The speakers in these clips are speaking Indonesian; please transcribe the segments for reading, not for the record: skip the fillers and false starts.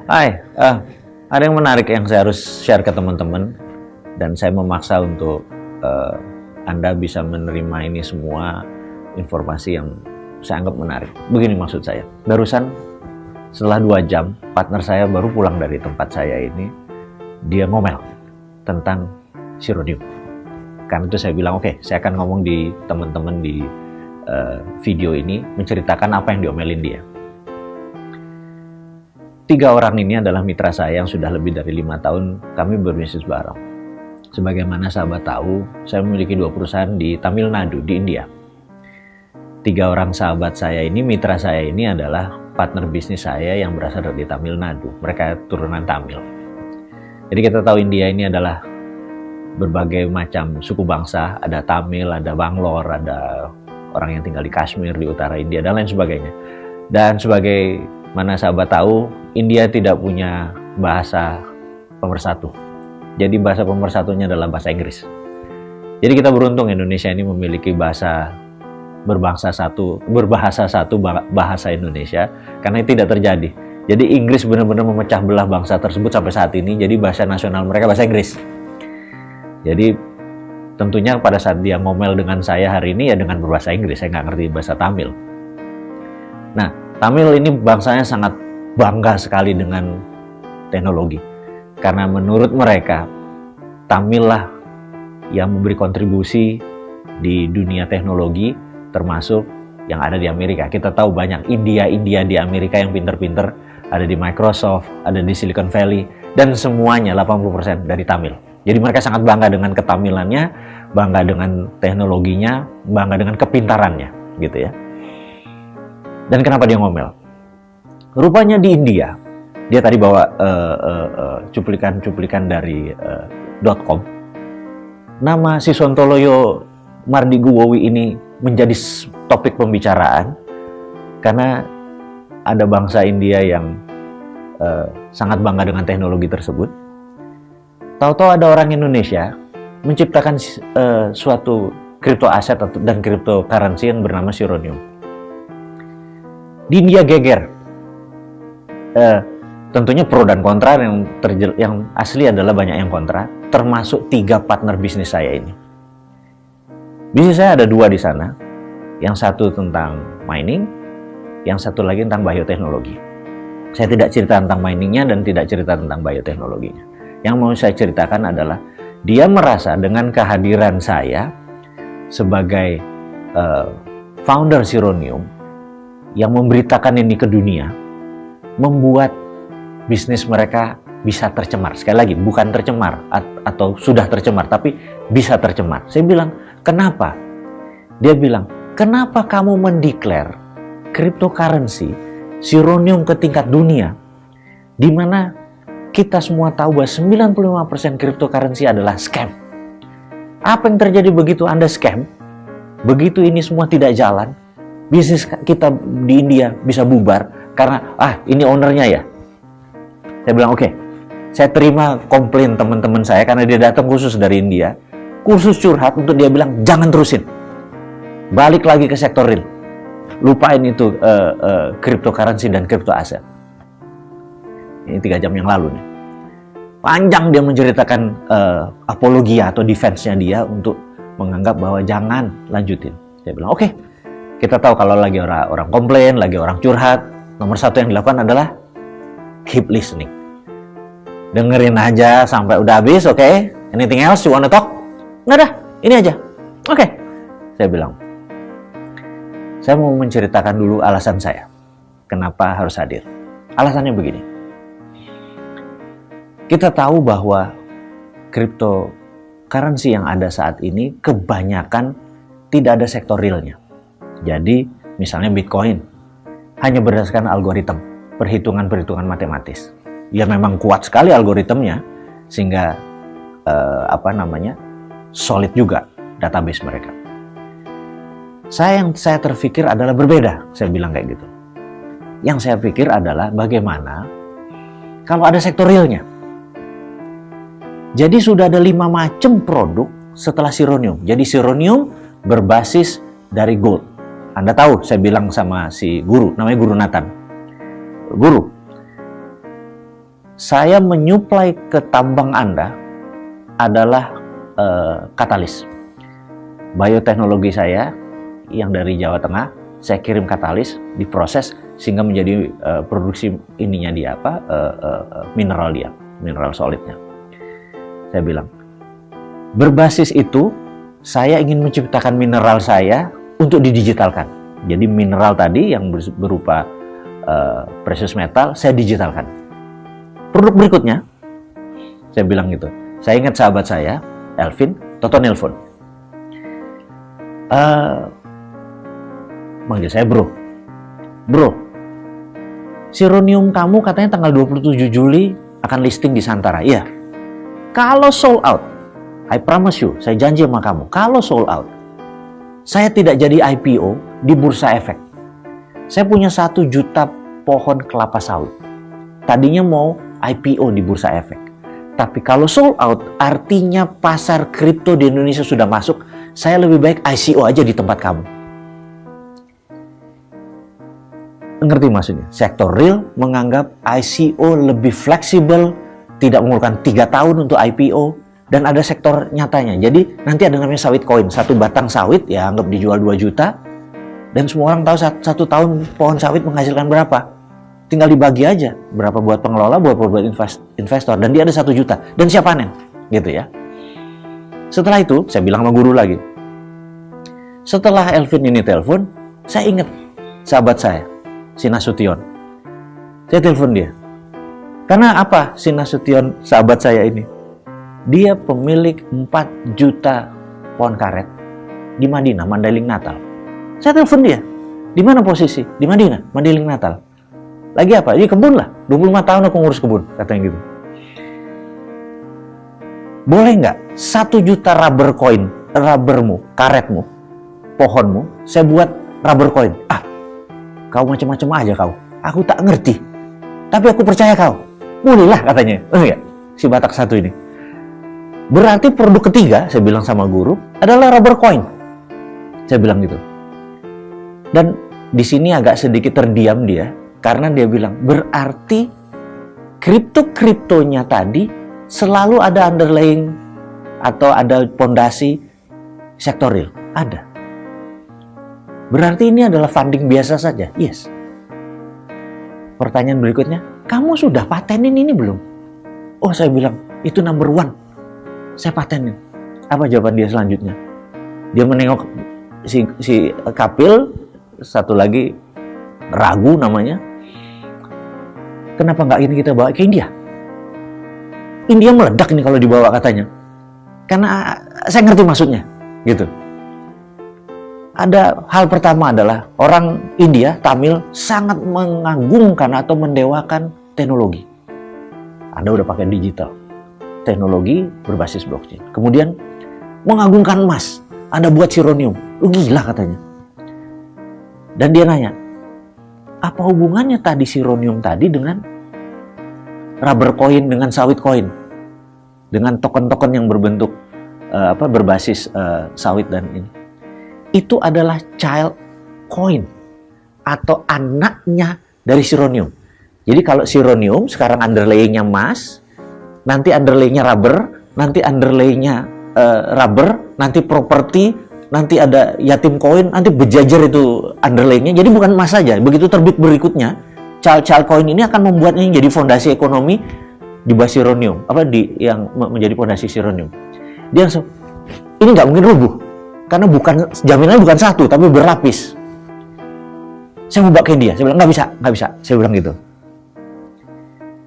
Hai, ada yang menarik yang saya harus share ke teman-teman dan saya memaksa untuk Anda bisa menerima ini semua informasi yang saya anggap menarik. Begini maksud saya, barusan setelah 2 jam partner saya baru pulang dari tempat saya ini, dia ngomel tentang Sironium. Karena itu saya bilang oke, saya akan ngomong di teman-teman di video ini menceritakan apa yang diomelin dia. 3 orang ini adalah mitra saya yang sudah lebih dari 5 tahun kami berbisnis bareng. Sebagaimana sahabat tahu, saya memiliki 2 perusahaan di Tamil Nadu, di India. 3 orang sahabat saya ini, mitra saya ini adalah partner bisnis saya yang berasal dari Tamil Nadu. Mereka turunan Tamil. Jadi kita tahu India ini adalah berbagai macam suku bangsa. Ada Tamil, ada Bangalore, ada orang yang tinggal di Kashmir, di utara India, dan lain sebagainya. Dan sebagai mana sahabat tahu, India tidak punya bahasa pemersatu. Jadi bahasa pemersatunya adalah bahasa Inggris. Jadi kita beruntung Indonesia ini memiliki berbahasa satu bahasa Indonesia, karena itu tidak terjadi. Jadi Inggris benar-benar memecah belah bangsa tersebut sampai saat ini. Jadi bahasa nasional mereka bahasa Inggris. Jadi tentunya pada saat dia ngomel dengan saya hari ini ya dengan berbahasa Inggris, saya nggak ngerti bahasa Tamil. Nah, Tamil ini bangsanya sangat bangga sekali dengan teknologi. Karena menurut mereka, Tamil lah yang memberi kontribusi di dunia teknologi, termasuk yang ada di Amerika. Kita tahu banyak India di Amerika yang pinter-pinter, ada di Microsoft, ada di Silicon Valley, dan semuanya 80% dari Tamil. Jadi mereka sangat bangga dengan ketamilannya, bangga dengan teknologinya, bangga dengan kepintarannya, gitu ya. Dan kenapa dia ngomel? Rupanya di India, dia tadi bawa cuplikan dari .com. Nama si Sontoloyo Mardiguwowi ini menjadi topik pembicaraan karena ada bangsa India yang sangat bangga dengan teknologi tersebut. Tahu-tahu ada orang Indonesia menciptakan suatu crypto aset dan cryptocurrency yang bernama Sironium. Di India geger. Tentunya pro dan kontra, yang asli adalah banyak yang kontra, termasuk 3 partner bisnis saya ini. Bisnis saya ada 2 di sana, yang satu tentang mining, yang satu lagi tentang bioteknologi. Saya tidak cerita tentang miningnya dan tidak cerita tentang bioteknologinya. Yang mau saya ceritakan adalah dia merasa dengan kehadiran saya sebagai founder Sironium yang memberitakan ini ke dunia, membuat bisnis mereka bisa tercemar. Sekali lagi, bukan tercemar atau sudah tercemar, tapi bisa tercemar. Saya bilang, kenapa? Dia bilang, kenapa kamu mendeklar cryptocurrency Sironium ke tingkat dunia, di mana kita semua tahu bahwa 95% cryptocurrency adalah scam. Apa yang terjadi begitu Anda scam? Begitu ini semua tidak jalan, bisnis kita di India bisa bubar karena ini ownernya ya. Saya bilang oke, saya terima komplain teman-teman saya karena dia datang khusus dari India, khusus curhat untuk dia bilang jangan terusin, balik lagi ke sektor real, lupain itu cryptocurrency dan crypto aset. Ini 3 jam yang lalu nih, panjang dia menceritakan apologia atau defense-nya dia untuk menganggap bahwa jangan lanjutin. Saya bilang oke, kita tahu kalau lagi orang komplain, lagi orang curhat, nomor 1 yang dilakukan adalah keep listening. Dengerin aja sampai udah habis, oke? Anything else you wanna talk? Nggak ada, ini aja. Oke. Saya bilang, saya mau menceritakan dulu alasan saya. Kenapa harus hadir? Alasannya begini. Kita tahu bahwa cryptocurrency yang ada saat ini kebanyakan tidak ada sektor realnya. Jadi, misalnya Bitcoin, hanya berdasarkan algoritma, perhitungan-perhitungan matematis. Ya memang kuat sekali algoritmnya, sehingga solid juga database mereka. Yang saya terpikir adalah berbeda, saya bilang kayak gitu. Yang saya pikir adalah bagaimana kalau ada sektor realnya. Jadi sudah ada 5 macam produk setelah Sironium. Jadi Sironium berbasis dari gold. Anda tahu, saya bilang sama si guru, namanya Guru Nathan. Guru, Saya menyuplai ke tambang Anda adalah katalis. Bioteknologi saya yang dari Jawa Tengah, saya kirim katalis, diproses sehingga menjadi produksi ininya dia mineral solidnya. Saya bilang, berbasis itu saya ingin menciptakan mineral saya untuk didigitalkan. Jadi mineral tadi yang berupa precious metal saya digitalkan. Produk berikutnya, saya bilang gitu. Saya ingat sahabat saya, Elvin, Toto nelpon. Manggil saya bro, Sironium kamu katanya tanggal 27 Juli akan listing di Santara. Iya. Kalau sold out, I promise you, saya janji sama kamu, kalau sold out, saya tidak jadi IPO di Bursa Efek. Saya punya 1 juta pohon kelapa sawit. Tadinya mau IPO di Bursa Efek. Tapi kalau sold out, artinya pasar kripto di Indonesia sudah masuk. Saya lebih baik ICO aja di tempat kamu. Ngerti maksudnya? Sektor real menganggap ICO lebih fleksibel, tidak memerlukan 3 tahun untuk IPO, dan ada sektor nyatanya. Jadi nanti ada namanya sawit koin. 1 batang sawit ya anggap dijual 2 juta, dan semua orang tahu 1 tahun pohon sawit menghasilkan berapa. Tinggal dibagi aja, berapa buat pengelola, berapa buat investor, dan dia ada 1 juta, dan siap panen, gitu ya. Setelah itu, saya bilang sama guru lagi. Setelah Elvin ini telepon, saya ingat sahabat saya, si Nasution. Saya telepon dia. Karena apa si Nasution, sahabat saya ini? Dia pemilik 4 juta pohon karet di Madinah, Mandailing Natal. Saya telepon dia. Di mana posisi? Di Madinah, Mandailing Natal. Lagi apa? Di kebun lah. 25 tahun aku ngurus kebun, katanya gitu. Boleh nggak 1 juta rubber coin, rubbermu, karetmu, pohonmu, saya buat rubber coin. Kau macam-macam aja kau. Aku tak ngerti. Tapi aku percaya kau. Bolehlah katanya. Ya, si Batak satu ini. Berarti produk ketiga, saya bilang sama guru, adalah rubber coin. Saya bilang gitu. Dan di sini agak sedikit terdiam dia. Karena dia bilang, berarti kripto-kriptonya tadi selalu ada underlying atau ada pondasi sektor real. Ada. Berarti ini adalah funding biasa saja. Yes. Pertanyaan berikutnya, kamu sudah patenin ini belum? Oh, saya bilang, itu number 1. Saya patenin. Apa jawaban dia selanjutnya? Dia menengok si Kapil, satu lagi ragu namanya. Kenapa nggak ini kita bawa ke India? India meledak ini kalau dibawa katanya. Karena saya ngerti maksudnya, gitu. Ada hal pertama adalah orang India, Tamil, sangat mengagungkan atau mendewakan teknologi. Anda udah pakai digital, teknologi berbasis blockchain. Kemudian mengagungkan emas, Anda buat sironium, lu gila katanya. Dan dia nanya, apa hubungannya tadi sironium tadi dengan rubber coin, dengan sawit coin, dengan token-token yang berbentuk berbasis sawit dan ini? Itu adalah child coin atau anaknya dari sironium. Jadi kalau sironium sekarang underlayingnya emas, nanti underlayingnya rubber, nanti underlayingnya rubber, nanti properti, nanti ada yatim koin, nanti berjajar itu underlayingnya. Jadi bukan emas saja. Begitu terbit berikutnya, child coin ini akan membuatnya jadi fondasi ekonomi di bawah sironium, yang menjadi fondasi sironium. Dia langsung, ini nggak mungkin rubuh, karena jaminannya bukan 1, tapi berlapis. Saya mau bawa ke India. Saya bilang nggak bisa. Saya bilang gitu.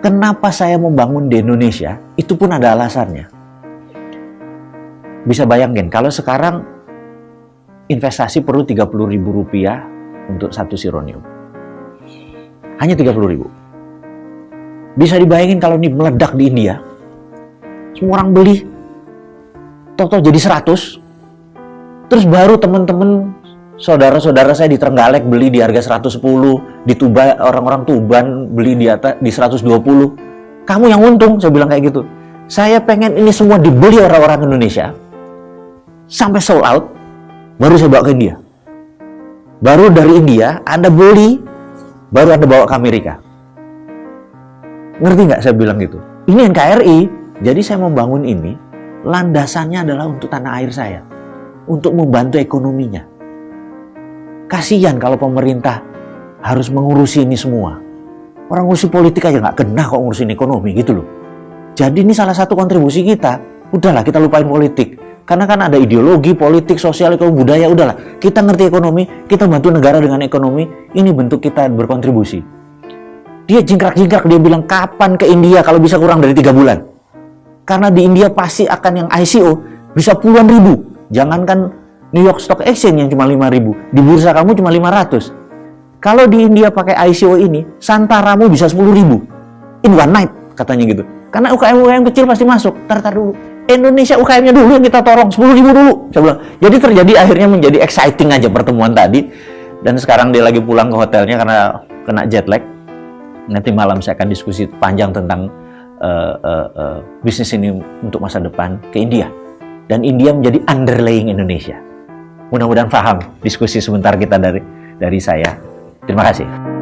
Kenapa saya membangun di Indonesia? Itu pun ada alasannya. Bisa bayangin kalau sekarang investasi perlu Rp30.000 untuk 1 sironium. Hanya 30.000. Bisa dibayangin kalau ini meledak di India, semua orang beli, total jadi 100. Terus baru teman-teman, saudara-saudara saya di Trenggalek beli di harga 110, di Tuban, orang-orang Tuban beli di atas di 120. Kamu yang untung, saya bilang kayak gitu. Saya pengen ini semua dibeli orang-orang Indonesia sampai sold out, baru saya bawa ke India. Baru dari India Anda beli, baru Anda bawa ke Amerika. Ngerti nggak saya bilang gitu? Ini NKRI. Jadi saya membangun ini, landasannya adalah untuk tanah air saya. Untuk membantu ekonominya. Kasihan kalau pemerintah harus mengurusi ini semua. Orang ngurusi politik aja nggak kena kok ngurusin ekonomi gitu loh. Jadi ini salah satu kontribusi kita. Udahlah kita lupain politik. Karena kan ada ideologi, politik, sosial, ekonomi, budaya. Udahlah kita ngerti ekonomi, kita bantu negara dengan ekonomi. Ini bentuk kita berkontribusi. Dia jingkrak-jingkrak, dia bilang kapan ke India kalau bisa kurang dari 3 bulan. Karena di India pasti akan yang ICO bisa puluhan ribu. Jangankan New York Stock Exchange yang cuma 5.000, di bursa kamu cuma 500. Kalau di India pakai ICO ini, Santaramu bisa 10.000 in one night katanya gitu. Karena UKM-UKM kecil pasti masuk. Tar dulu. Indonesia UKM-nya dulu yang kita torong 10.000 dulu. Saya bilang. Jadi terjadi akhirnya menjadi exciting aja pertemuan tadi. Dan sekarang dia lagi pulang ke hotelnya karena kena jet lag. Nanti malam saya akan diskusi panjang tentang bisnis ini untuk masa depan ke India. Dan India menjadi underlying Indonesia. Mudah-mudahan paham diskusi sebentar kita dari saya. Terima kasih.